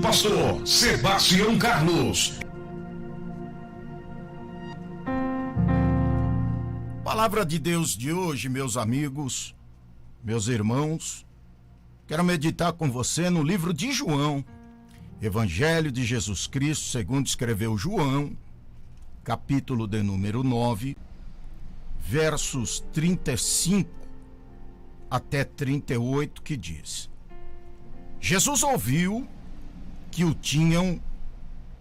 pastor Sebastião Carlos. Palavra de Deus de hoje, meus amigos, meus irmãos. Quero meditar com você no livro de João, Evangelho de Jesus Cristo, segundo escreveu João, capítulo de número 9, versos 35 até 38, que diz: Jesus ouviu que o tinham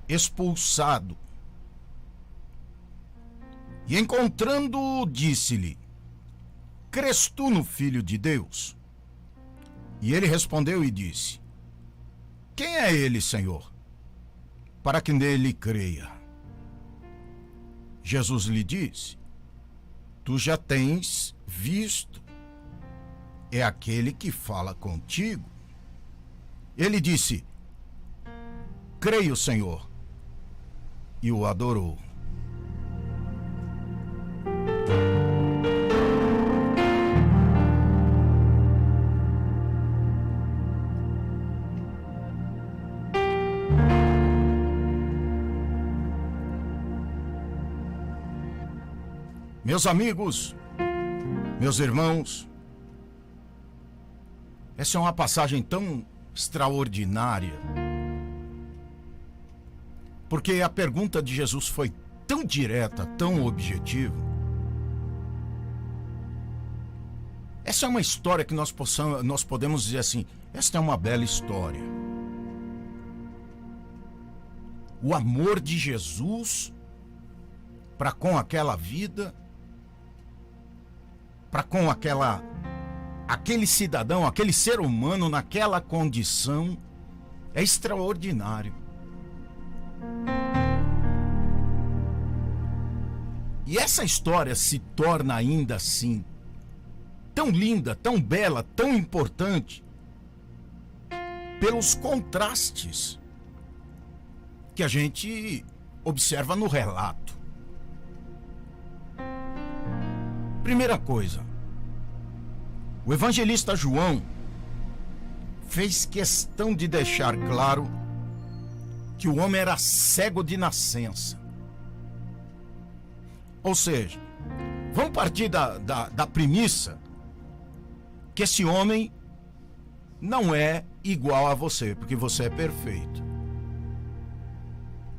expulsado e, encontrando-o, disse-lhe: crês tu no Filho de Deus? E ele respondeu e disse: quem é ele, Senhor, para que nele creia? Jesus lhe disse: tu já tens visto, é aquele que fala contigo. Ele disse: creio, Senhor, e o adorou. Meus amigos, meus irmãos, essa é uma passagem tão extraordinária, porque a pergunta de Jesus foi tão direta, tão objetiva. Essa é uma história que nós podemos dizer assim: esta é uma bela história. O amor de Jesus para com aquela vida, para com aquele cidadão, aquele ser humano naquela condição, é extraordinário. E essa história se torna ainda assim tão linda, tão bela, tão importante, pelos contrastes que a gente observa no relato. Primeira coisa, o evangelista João fez questão de deixar claro que o homem era cego de nascença. Ou seja, vamos partir da premissa que esse homem não é igual a você, porque você é perfeito.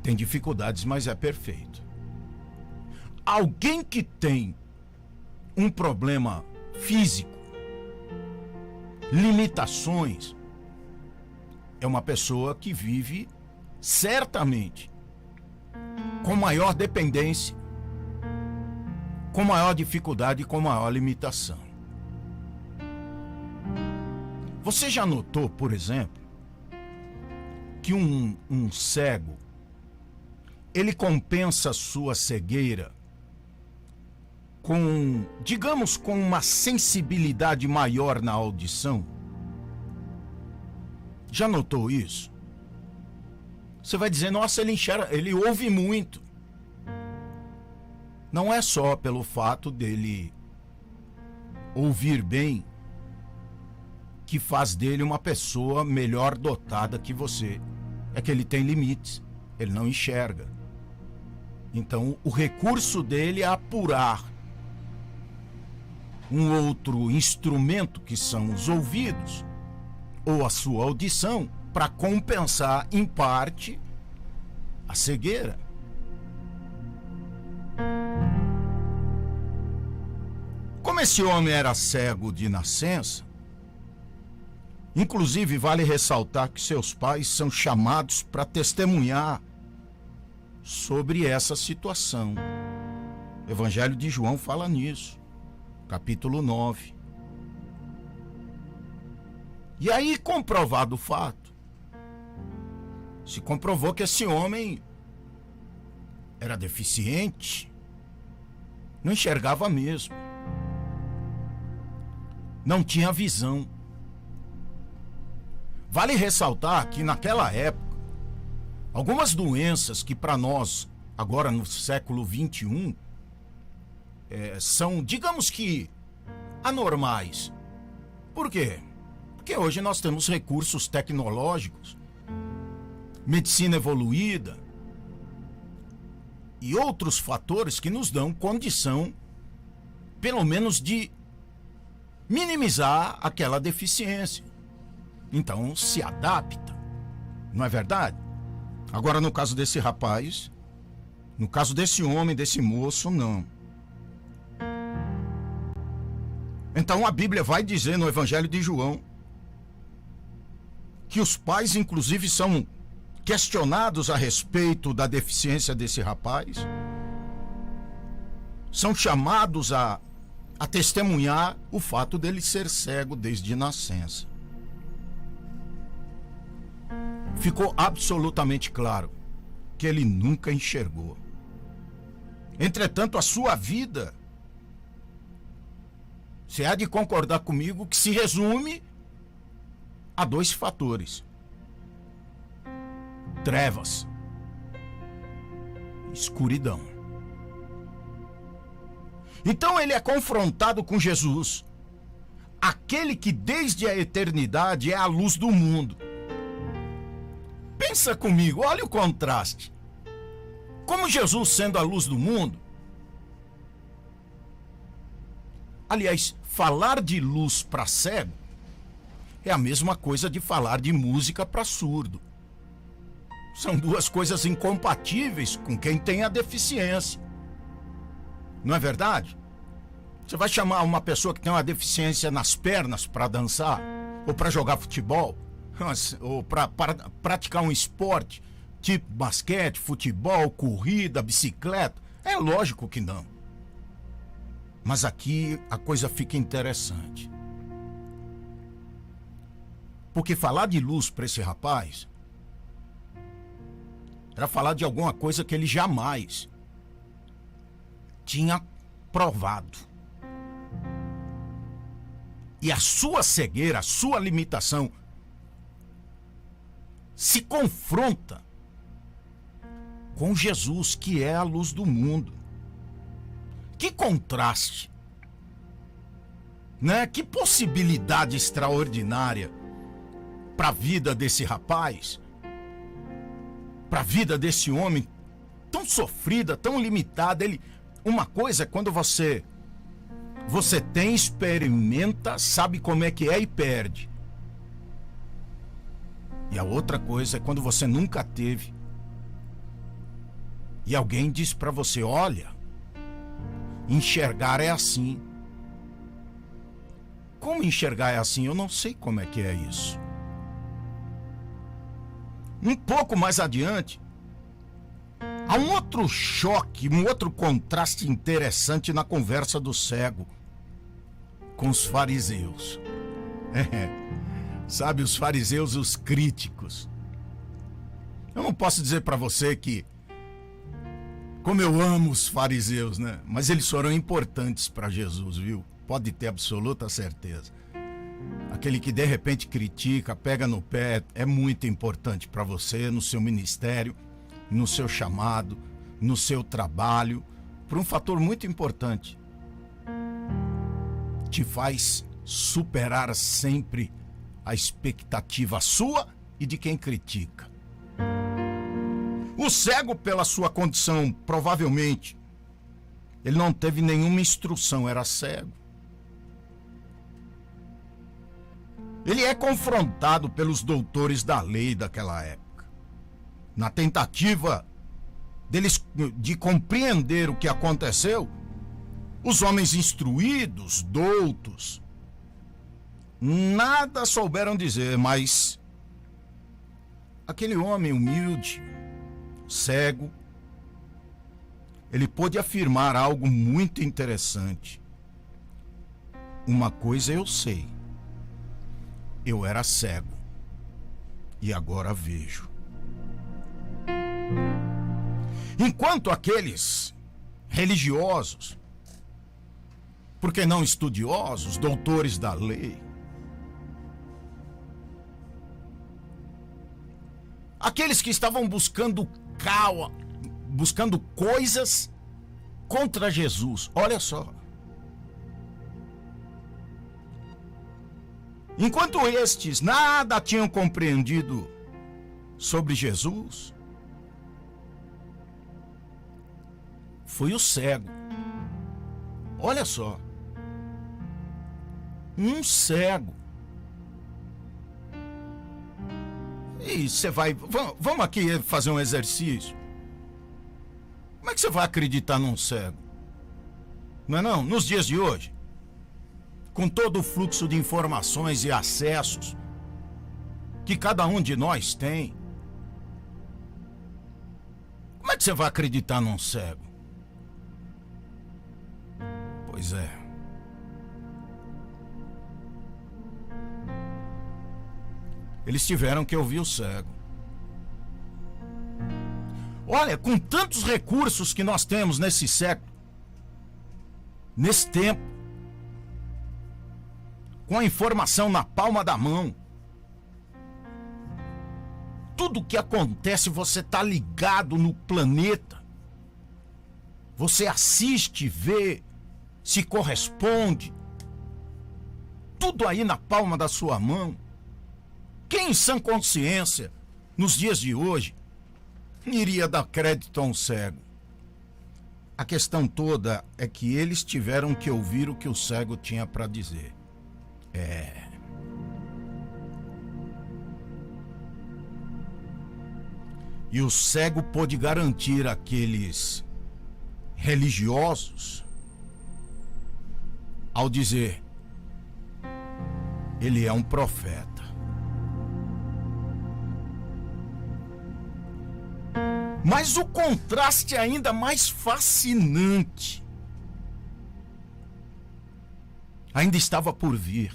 Tem dificuldades, mas é perfeito. Alguém que tem um problema físico, limitações, é uma pessoa que vive certamente com maior dependência, com maior dificuldade e com maior limitação. Você já notou, por exemplo, que um cego, ele compensa a sua cegueira com, digamos, com uma sensibilidade maior na audição? Já notou isso? Você vai dizer: nossa, ele enxerga, ele ouve muito. Não é só pelo fato dele ouvir bem que faz dele uma pessoa melhor dotada que você. É que ele tem limites, ele não enxerga. Então, o recurso dele é apurar um outro instrumento, que são os ouvidos, ou a sua audição, para compensar, em parte, a cegueira. Como esse homem era cego de nascença, inclusive vale ressaltar que seus pais são chamados para testemunhar sobre essa situação. O Evangelho de João fala nisso, capítulo 9. E aí, comprovado o fato, se comprovou que esse homem era deficiente, não enxergava mesmo, não tinha visão. Vale ressaltar que naquela época, algumas doenças que para nós, agora no século XXI, são, digamos que, anormais. Por quê? Porque hoje nós temos recursos tecnológicos medicina evoluída e outros fatores que nos dão condição, pelo menos, de minimizar aquela deficiência. Então se adapta, não é verdade? Agora, no caso desse rapaz, no caso desse homem, desse moço, não. Então a Bíblia vai dizer no Evangelho de João que os pais, inclusive, são questionados a respeito da deficiência desse rapaz, são chamados a testemunhar o fato dele ser cego desde nascença. Ficou absolutamente claro que ele nunca enxergou. Entretanto, a sua vida, você há de concordar comigo, que se resume a 2 fatores: trevas, escuridão. Então ele é confrontado com Jesus, aquele que desde a eternidade é a luz do mundo. Pensa comigo, olha o contraste. Como Jesus sendo a luz do mundo, aliás, falar de luz para cego é a mesma coisa de falar de música para surdo. São 2 coisas incompatíveis com quem tem a deficiência. Não é verdade? Você vai chamar uma pessoa que tem uma deficiência nas pernas para dançar, ou para jogar futebol, ou para praticar um esporte, tipo basquete, futebol, corrida, bicicleta? É lógico que não. Mas aqui a coisa fica interessante. Porque falar de luz para esse rapaz era falar de alguma coisa que ele jamais tinha provado. E a sua cegueira, a sua limitação se confronta com Jesus, que é a luz do mundo. Que contraste, né? Que possibilidade extraordinária para a vida desse rapaz, para a vida desse homem tão sofrida, tão limitada. Uma coisa é quando você tem, experimenta, sabe como é que é e perde. E a outra coisa é quando você nunca teve e alguém diz para você: olha, enxergar é assim. Como enxergar é assim? Eu não sei como é que é isso. Um pouco mais adiante, há um outro choque, um outro contraste interessante na conversa do cego com os fariseus. Sabe, os fariseus, os críticos. Eu não posso dizer para você que, como eu amo os fariseus, né? Mas eles foram importantes para Jesus, viu? Pode ter absoluta certeza. Aquele que de repente critica, pega no pé, é muito importante para você, no seu ministério, no seu chamado, no seu trabalho, por um fator muito importante. Te faz superar sempre a expectativa sua e de quem critica. O cego, pela sua condição, provavelmente, ele não teve nenhuma instrução, era cego. Ele é confrontado pelos doutores da lei daquela época, na tentativa deles de compreender o que aconteceu. Os homens instruídos, doutos, nada souberam dizer, mas aquele homem humilde, cego, ele pôde afirmar algo muito interessante. Uma coisa eu sei: eu era cego e agora vejo. Enquanto aqueles religiosos, por que não estudiosos, doutores da lei, aqueles que estavam buscando coisas contra Jesus, olha só. Enquanto estes nada tinham compreendido sobre Jesus foi o cego. Olha só. Um cego. E você vai... Vamos aqui fazer um exercício. Como é que você vai acreditar num cego? Não é não? Nos dias de hoje, com todo o fluxo de informações e acessos que cada um de nós tem, como é que você vai acreditar num cego? Pois é. Eles tiveram que ouvir o cego. Olha, com tantos recursos que nós temos nesse século, nesse tempo, com a informação na palma da mão, tudo que acontece, você está ligado no planeta. Você assiste, vê, se corresponde. Tudo aí na palma da sua mão. Quem em sã consciência, nos dias de hoje, iria dar crédito a um cego? A questão toda é que eles tiveram que ouvir o que o cego tinha para dizer. E o cego pôde garantir àqueles religiosos, ao dizer: ele é um profeta. Mas o contraste é ainda mais fascinante ainda estava por vir.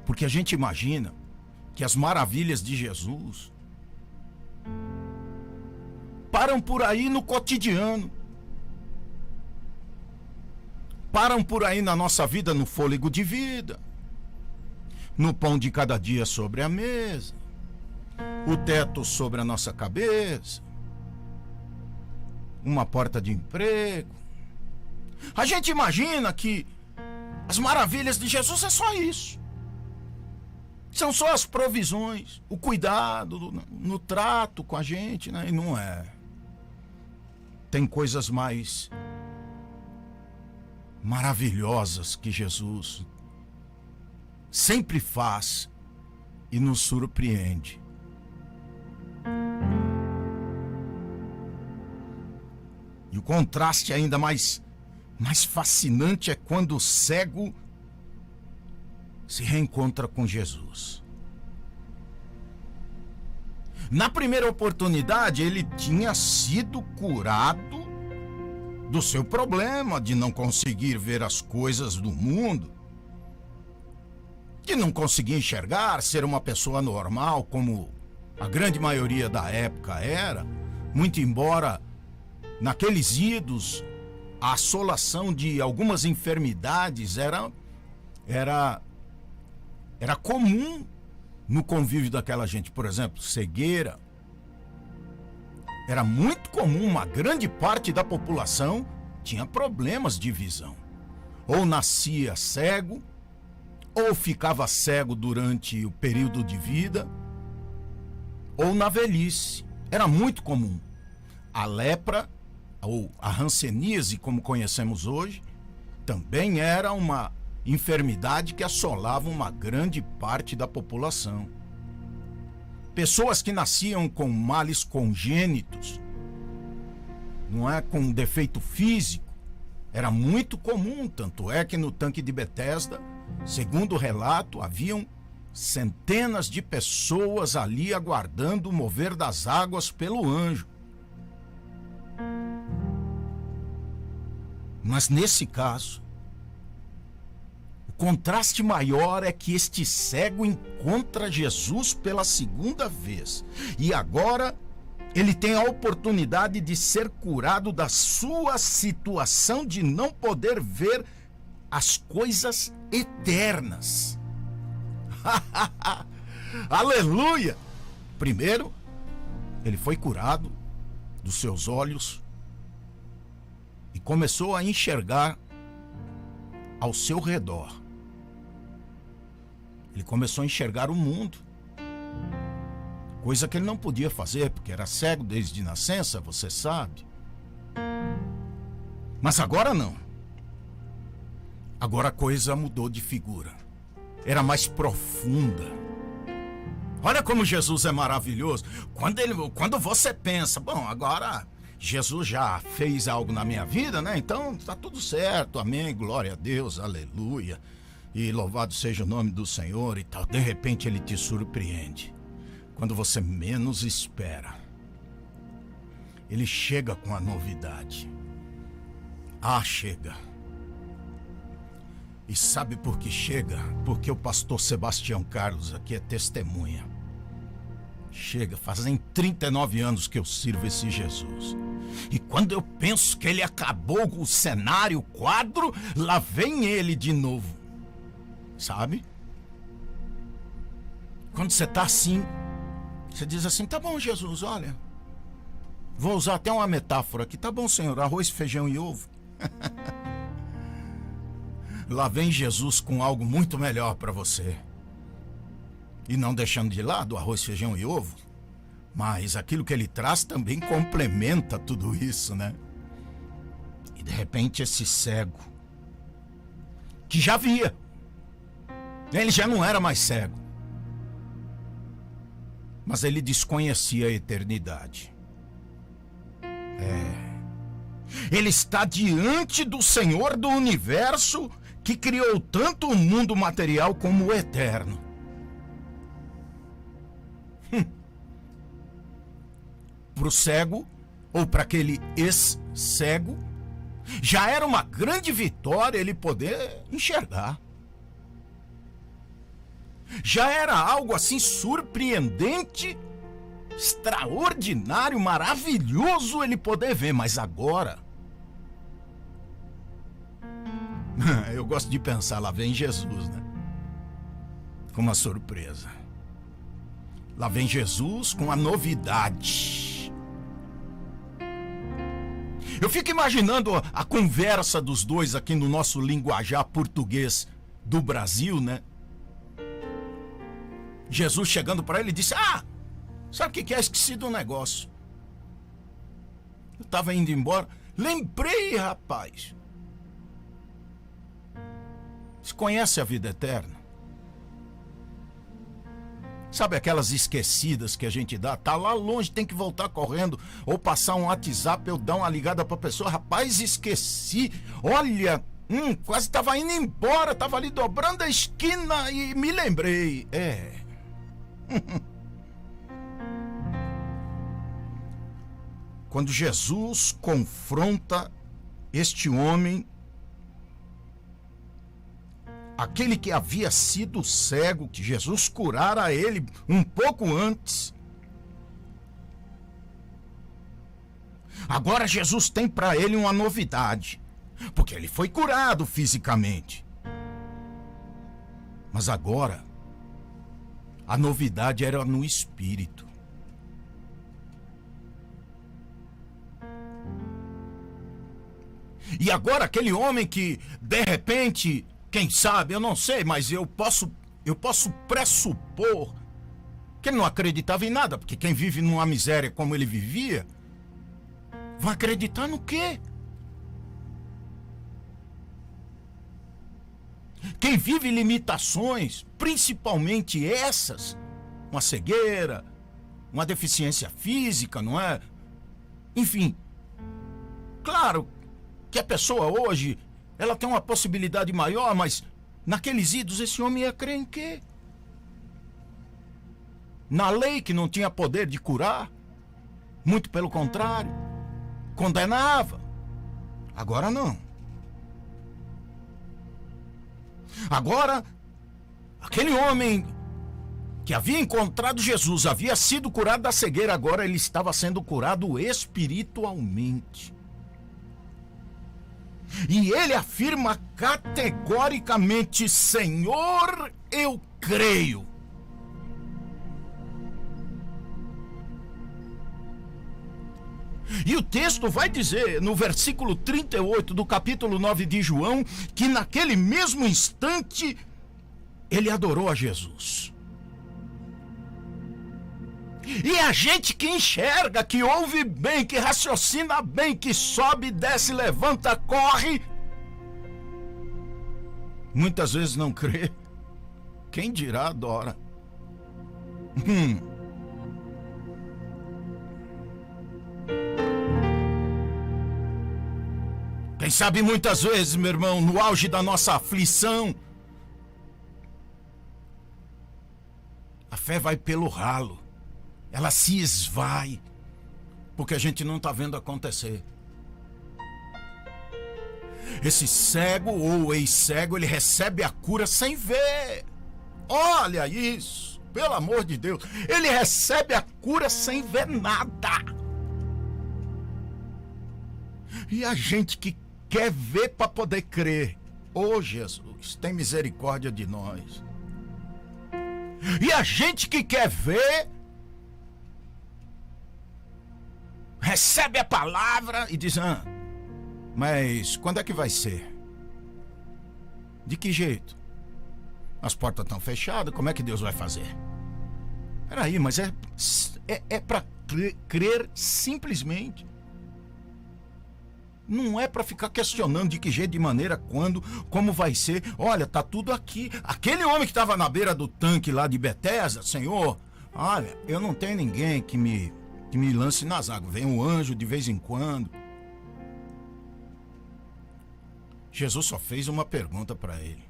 Porque a gente imagina que as maravilhas de Jesus param por aí no cotidiano, param por aí na nossa vida, no fôlego de vida, no pão de cada dia sobre a mesa, o teto sobre a nossa cabeça, uma porta de emprego. A gente imagina que as maravilhas de Jesus é só isso. São só as provisões, o cuidado no trato com a gente, né? E não é. Tem coisas mais maravilhosas que Jesus sempre faz e nos surpreende. E o contraste ainda mais fascinante é quando o cego se reencontra com Jesus. Na primeira oportunidade, ele tinha sido curado do seu problema de não conseguir ver as coisas do mundo, de não conseguir enxergar, ser uma pessoa normal, como a grande maioria da época era, muito embora naqueles idos a assolação de algumas enfermidades era comum no convívio daquela gente. Por exemplo, cegueira. Era muito comum, uma grande parte da população tinha problemas de visão. Ou nascia cego, ou ficava cego durante o período de vida, ou na velhice. Era muito comum. A lepra, ou a hanseníase, como conhecemos hoje, também era uma enfermidade que assolava uma grande parte da população. Pessoas que nasciam com males congênitos, não é, com defeito físico, era muito comum, tanto é que no tanque de Betesda, segundo o relato, haviam centenas de pessoas ali aguardando o mover das águas pelo anjo. Mas nesse caso, o contraste maior é que este cego encontra Jesus pela segunda vez. E agora ele tem a oportunidade de ser curado da sua situação de não poder ver as coisas eternas. Aleluia! Primeiro, ele foi curado dos seus olhos e começou a enxergar ao seu redor. Ele começou a enxergar o mundo. coisa que ele não podia fazer, porque era cego desde nascença, você sabe. Mas agora não. Agora a coisa mudou de figura. Era mais profunda. Olha como Jesus é maravilhoso. Quando você pensa, bom, agora Jesus já fez algo na minha vida, né? Então tá tudo certo, amém, glória a Deus, aleluia. E louvado seja o nome do Senhor e tal. De repente ele te surpreende. Quando você menos espera. Ele chega com a novidade. Chega. E sabe por que chega? Porque o pastor Sebastião Carlos aqui é testemunha. Chega, fazem 39 anos que eu sirvo esse Jesus. E quando eu penso que ele acabou com o cenário, o quadro, lá vem ele de novo. Sabe? Quando você tá assim, você diz assim, tá bom, Jesus, olha. Vou usar até uma metáfora aqui. Tá bom, Senhor, arroz, feijão e ovo. Lá vem Jesus com algo muito melhor para você. E não deixando de lado o arroz, feijão e ovo, mas aquilo que ele traz também complementa tudo isso, né? E de repente esse cego, que já via, ele já não era mais cego, mas ele desconhecia a eternidade. Ele está diante do Senhor do Universo, que criou tanto o mundo material como o eterno. Para o cego, ou para aquele ex-cego, já era uma grande vitória ele poder enxergar. Já era algo assim surpreendente, extraordinário, maravilhoso ele poder ver, mas agora... Eu gosto de pensar, lá vem Jesus, né? Com uma surpresa. Lá vem Jesus com a novidade. Eu fico imaginando a conversa dos dois aqui no nosso linguajar português do Brasil, né? Jesus chegando para ele e disse, sabe o que é? Esqueci de um negócio. Eu estava indo embora, lembrei, rapaz. Você conhece a vida eterna? Sabe aquelas esquecidas que a gente dá? Tá lá longe, tem que voltar correndo. Ou passar um WhatsApp, eu dar uma ligada pra pessoa. Rapaz, esqueci. Olha, quase tava indo embora. Tava ali dobrando a esquina e me lembrei. Quando Jesus confronta este homem, aquele que havia sido cego, que Jesus curara ele um pouco antes. Agora Jesus tem para ele uma novidade, porque ele foi curado fisicamente. Mas agora, a novidade era no espírito. E agora aquele homem que, de repente... Quem sabe, eu não sei, mas eu posso pressupor que ele não acreditava em nada, porque quem vive numa miséria como ele vivia, vai acreditar no quê? Quem vive limitações, principalmente essas, uma cegueira, uma deficiência física, não é? Enfim, claro que a pessoa hoje... ela tem uma possibilidade maior, mas naqueles idos esse homem ia crer em quê? Na lei que não tinha poder de curar? Muito pelo contrário, condenava. Agora não. Agora, aquele homem que havia encontrado Jesus, havia sido curado da cegueira, agora ele estava sendo curado espiritualmente. E ele afirma categoricamente, Senhor, eu creio. E o texto vai dizer, no versículo 38 do capítulo 9 de João, que naquele mesmo instante, ele adorou a Jesus. E a gente que enxerga, que ouve bem, que raciocina bem, que sobe, desce, levanta, corre, muitas vezes não crê. Quem dirá adora? Quem sabe muitas vezes, meu irmão, no auge da nossa aflição, a fé vai pelo ralo. Ela se esvai, porque a gente não está vendo acontecer. Esse cego ou ex-cego, ele recebe a cura sem ver. Olha isso, pelo amor de Deus. Ele recebe a cura sem ver nada. E a gente que quer ver para poder crer. Ô Jesus, tem misericórdia de nós. E a gente que quer ver, recebe a palavra e diz: mas quando é que vai ser? De que jeito? As portas estão fechadas, como é que Deus vai fazer? Peraí, mas é para crer simplesmente. Não é para ficar questionando de que jeito, de maneira, quando, como vai ser. Olha, tá tudo aqui. Aquele homem que estava na beira do tanque lá de Betesda, Senhor, olha, eu não tenho ninguém que me lance nas águas. Vem um anjo de vez em quando. Jesus só fez uma pergunta para ele: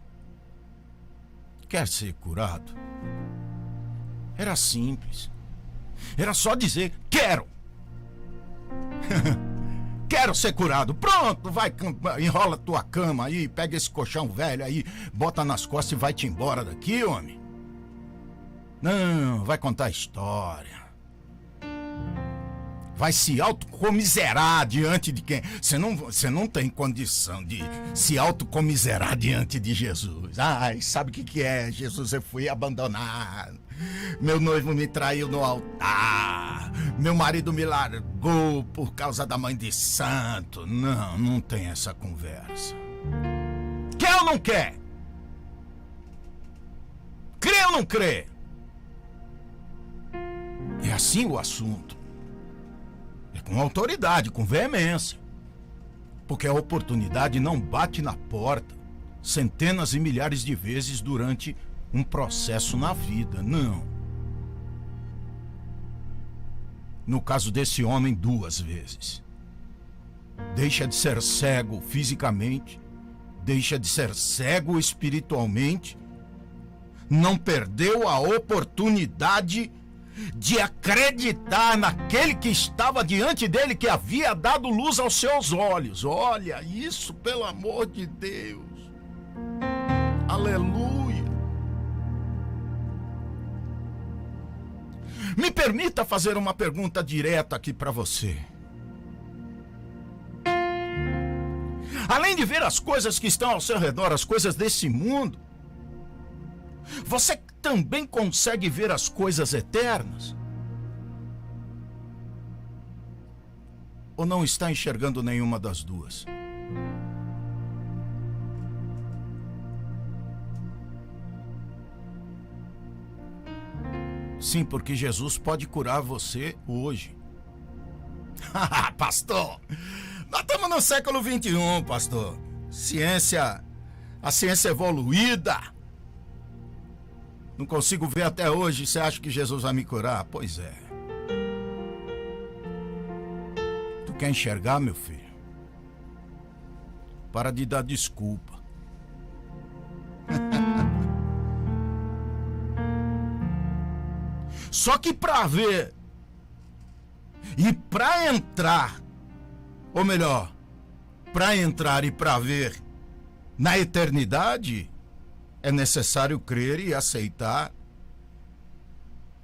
quer ser curado? Era simples. Era só dizer: quero. Quero ser curado. Pronto, vai, enrola tua cama aí, pega esse colchão velho aí, bota nas costas e vai-te embora daqui, homem. Não, vai contar história. Vai se autocomiserar diante de quem? Você não tem condição de se autocomiserar diante de Jesus. Ai, sabe o que é? Jesus, eu fui abandonado. Meu noivo me traiu no altar. Meu marido me largou por causa da mãe de santo. Não tem essa conversa. Quer ou não quer? Crê ou não crê? É assim o assunto. É com autoridade, com veemência. Porque a oportunidade não bate na porta centenas e milhares de vezes durante um processo na vida, não. No caso desse homem, 2 vezes. Deixa de ser cego fisicamente, deixa de ser cego espiritualmente, não perdeu a oportunidade de acreditar naquele que estava diante dele, que havia dado luz aos seus olhos. Olha isso, pelo amor de Deus. Aleluia. Me permita fazer uma pergunta direta aqui para você. Além de ver as coisas que estão ao seu redor, as coisas desse mundo, você também consegue ver as coisas eternas? Ou não está enxergando nenhuma das duas? Sim, porque Jesus pode curar você hoje. Pastor, nós estamos no século 21, pastor. A ciência evoluída. Não consigo ver até hoje. Você acha que Jesus vai me curar? Pois é. Tu quer enxergar, meu filho? Para de dar desculpa. Só que para ver e para entrar, ou melhor, para entrar e para ver na eternidade, é necessário crer e aceitar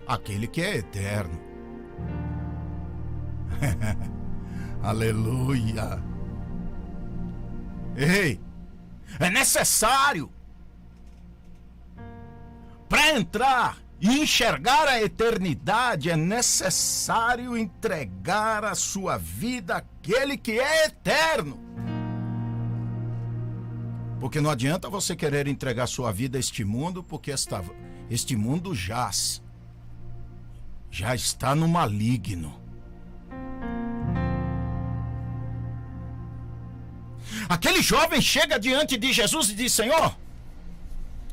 aquele que é eterno. Aleluia. Ei, é necessário para entrar e enxergar a eternidade, é necessário entregar a sua vida àquele que é eterno. Porque não adianta você querer entregar sua vida a este mundo, porque este mundo jaz já está no maligno. Aquele jovem chega diante de Jesus e diz: Senhor,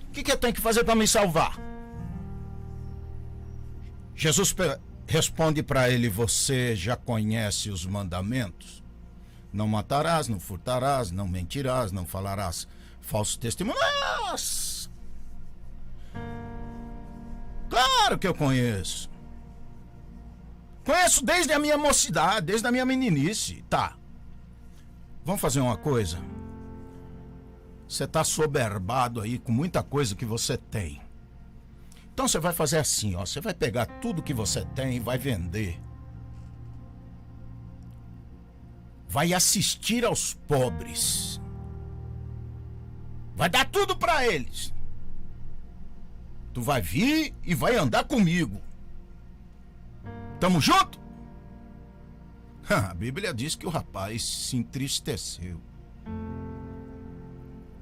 o que eu tenho que fazer para me salvar? Jesus responde para ele: você já conhece os mandamentos? Não matarás, não furtarás, não mentirás, não falarás falso testemunho. Nossa! Claro que eu conheço. Conheço desde a minha mocidade, desde a minha meninice. Tá. Vamos fazer uma coisa. Você está soberbado aí com muita coisa que você tem. Então você vai fazer assim, ó. Você vai pegar tudo que você tem e vai vender. Vai assistir aos pobres. Vai dar tudo para eles. Tu vai vir e vai andar comigo. Tamo junto? A Bíblia diz que o rapaz se entristeceu.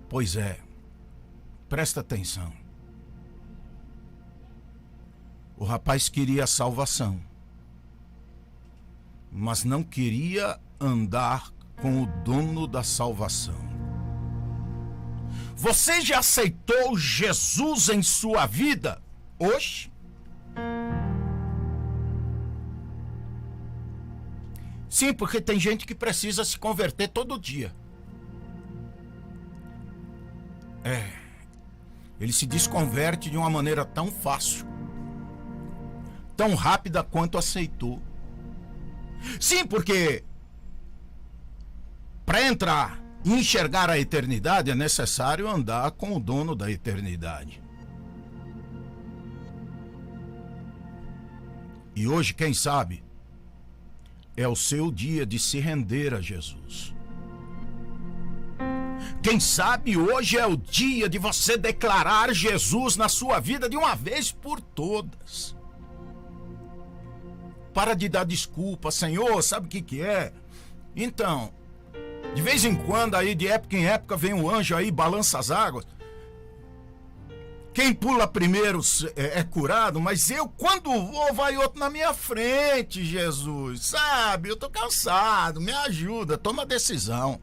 Pois é, presta atenção. O rapaz queria a salvação, mas não queria andar com o dono da salvação. Você já aceitou Jesus em sua vida hoje? Sim, porque tem gente que precisa se converter todo dia. Ele se desconverte de uma maneira tão fácil, tão rápida quanto aceitou. Sim, porque para entrar e enxergar a eternidade é necessário andar com o dono da eternidade. E hoje, quem sabe, é o seu dia de se render a Jesus. Quem sabe hoje é o dia de você declarar Jesus na sua vida de uma vez por todas. Para de dar desculpa, Senhor, sabe o que é? Então, de vez em quando aí, de época em época, vem um anjo aí, balança as águas. Quem pula primeiro é curado, mas eu, quando vou, vai outro na minha frente, Jesus. Sabe, eu tô cansado, me ajuda, toma a decisão.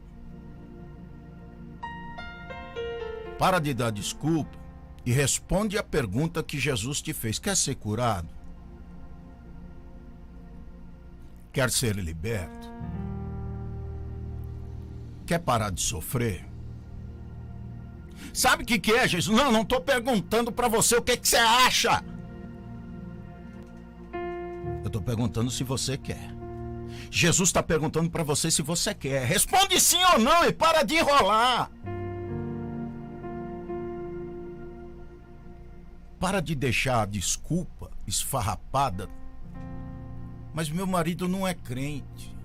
Para de dar desculpa e responde a pergunta que Jesus te fez. Quer ser curado? Quer ser liberto? Quer parar de sofrer? Sabe o que é, Jesus? Não estou perguntando para você o que você acha. Eu estou perguntando se você quer. Jesus está perguntando para você se você quer. Responde sim ou não e para de enrolar. Para de deixar a desculpa esfarrapada. Mas meu marido não é crente.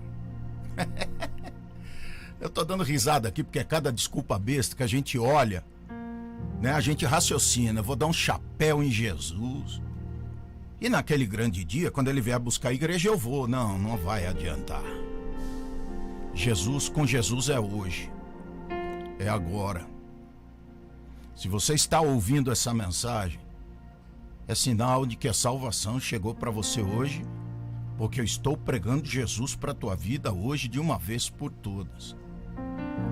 Eu tô dando risada aqui porque é cada desculpa besta que a gente olha, né? A gente raciocina, vou dar um chapéu em Jesus. E naquele grande dia, quando ele vier buscar a igreja, eu vou. Não vai adiantar. Com Jesus é hoje. É agora. Se você está ouvindo essa mensagem, é sinal de que a salvação chegou para você hoje, porque eu estou pregando Jesus para a tua vida hoje de uma vez por todas.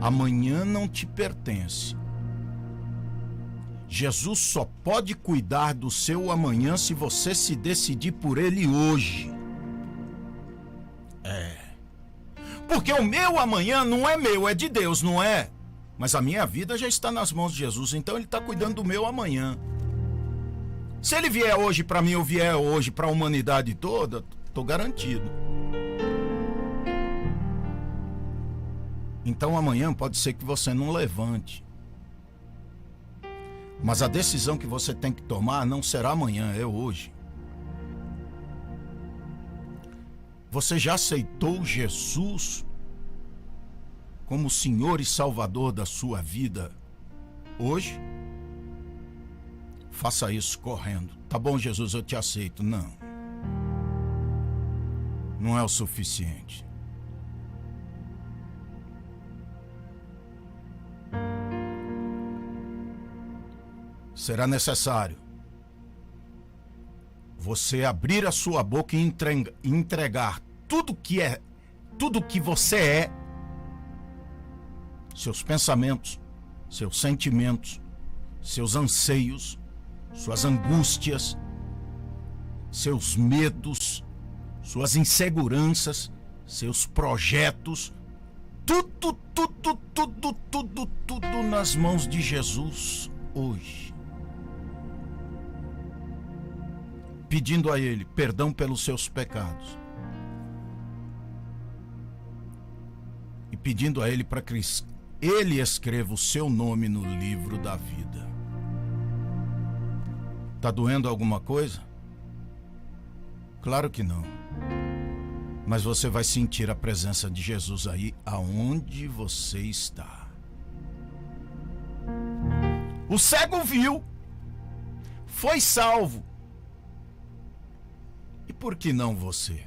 Amanhã não te pertence. Jesus só pode cuidar do seu amanhã se você se decidir por ele hoje. Porque o meu amanhã não é meu, é de Deus, não é? Mas a minha vida já está nas mãos de Jesus, então ele está cuidando do meu amanhã. Se ele vier hoje para mim ou vier hoje para a humanidade toda, estou garantido. Então amanhã pode ser que você não levante. Mas a decisão que você tem que tomar não será amanhã, é hoje. Você já aceitou Jesus como Senhor e Salvador da sua vida hoje? Faça isso correndo. Tá bom, Jesus, eu te aceito. Não. Não é o suficiente. Será necessário você abrir a sua boca e entregar tudo que você é, seus pensamentos, seus sentimentos, seus anseios, suas angústias, seus medos, suas inseguranças, seus projetos, tudo nas mãos de Jesus hoje. Pedindo a Ele perdão pelos seus pecados. E pedindo a Ele para que Ele escreva o seu nome no livro da vida. Tá doendo alguma coisa? Claro que não. Mas você vai sentir a presença de Jesus aí aonde você está. O cego viu, foi salvo. E por que não você?